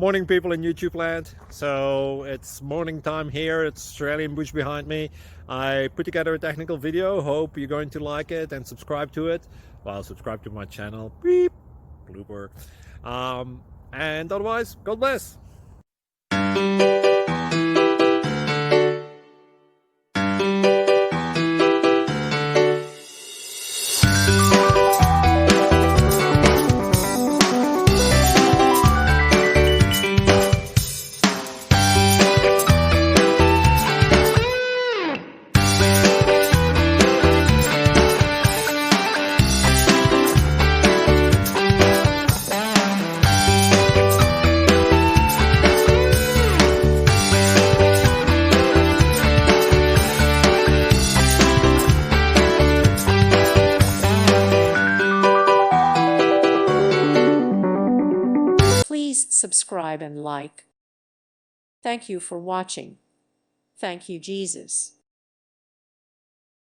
Morning, people in YouTube land. So it's morning time here. It's Australian bush behind me. I put together a technical video. Hope you're going to like it and subscribe to it. Well, subscribe to my channel. Beep. Blooper. And otherwise, God bless. Please subscribe and like. Thank you for watching. Thank you, Jesus.